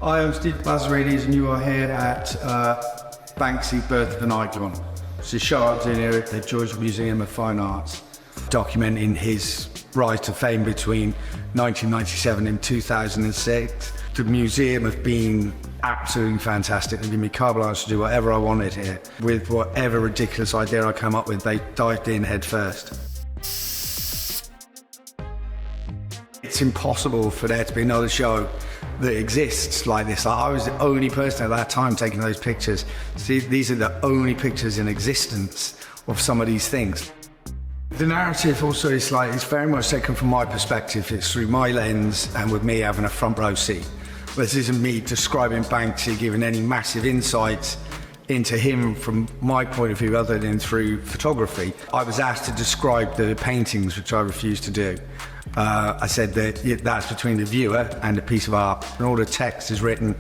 Hi, I'm Steve Lazarides and you are here at Banksy, Birth of an Icon. It's a show I'm doing here at the Georgian Museum of Fine Arts, documenting his rise to fame between 1997 and 2006. The museum have been absolutely fantastic. They gave me carte blanche to do whatever I wanted here. With whatever ridiculous idea I come up with, they dived in head first. It's impossible for there to be another show that exists like this. I was the only person at that time taking those pictures. See, these are the only pictures in existence of some of these things. The narrative also is it's very much taken from my perspective. It's through my lens and with me having a front row seat. This isn't me describing Banksy, giving any massive insights into him from my point of view other than through photography. I was asked to describe the paintings, which I refused to do. I said that that's between the viewer and a piece of art, and all the text is written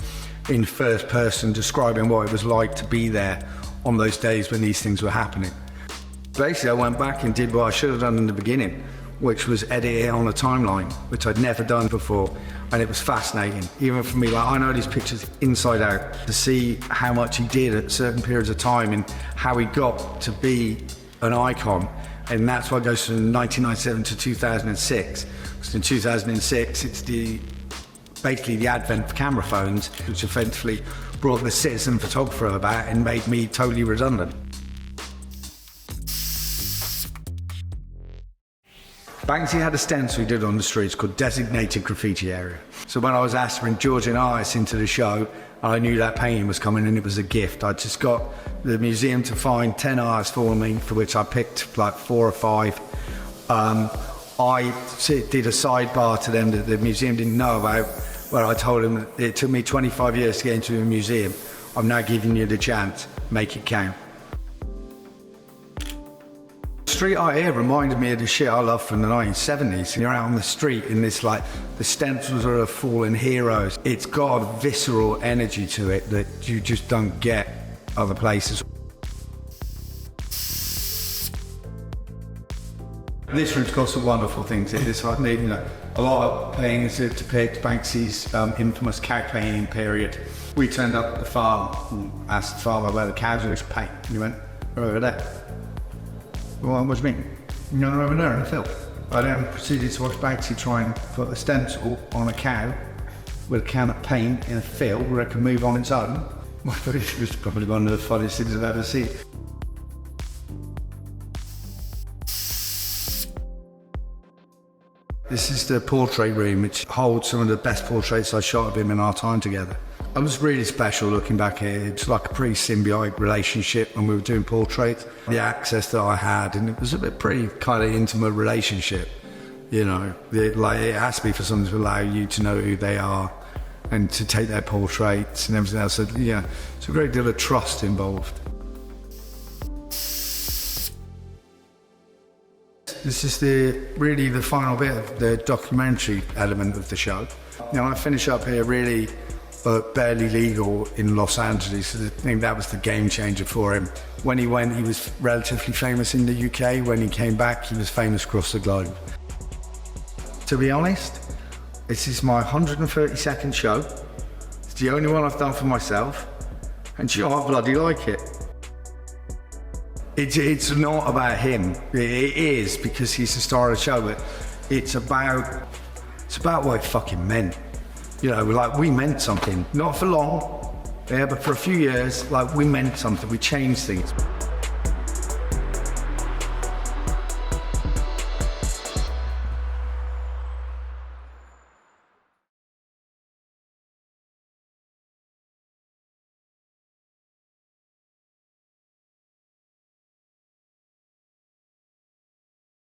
in first person describing what it was like to be there on those days when these things were happening. Basically, I went back and did what I should have done in the beginning, which was edit it on a timeline, which I'd never done before, and it was fascinating. Even for me, I know these pictures inside out, to see how much he did at certain periods of time and how he got to be an icon. And that's why it goes from 1997 to 2006. Because in 2006, it's basically the advent of camera phones, which effectively brought the citizen photographer about and made me totally redundant. Banksy had a stencil he did on the streets called Designated Graffiti Area. So when I was asked to bring Georgian artists into the show, I knew that painting was coming and it was a gift. I just got the museum to find 10 artists for me, for which I picked like 4 or 5. I did a sidebar to them that the museum didn't know about, where I told them it took me 25 years to get into a museum. I'm now giving you the chance, make it count. Street art here reminded me of the shit I loved from the 1970s. You're out on the street and it's like the stencils are of fallen heroes. It's got a visceral energy to it that you just don't get other places. This room's got some wonderful things in this. I need, a lot of paintings that depict Banksy's infamous cow painting period. We turned up at the farm and asked the farmer where the cows were to paint. And he went, "They're over there." Well, what do you mean? No, they're over there in the field. I then proceeded to watch Banksy try and put a stencil on a cow with a can of paint in a field where it can move on its own. It was probably one of the funniest things I've ever seen. This is the portrait room, which holds some of the best portraits I shot of him in our time together. It was really special looking back here. It's like a pretty symbiotic relationship when we were doing portraits. The access that I had, and it was a pretty kind of intimate relationship. It has to be for someone to allow you to know who they are and to take their portraits and everything else. So, it's a great deal of trust involved. This is really the final bit of the documentary element of the show. I finish up here really barely legal in Los Angeles. I think that was the game changer for him. When he went, he was relatively famous in the UK. When he came back, he was famous across the globe. To be honest, this is my 132nd show. It's the only one I've done for myself. And I bloody like it. It's not about him. It is because he's the star of the show, but it's about what it fucking meant. We meant something. Not for long, but for a few years, we meant something. We changed things.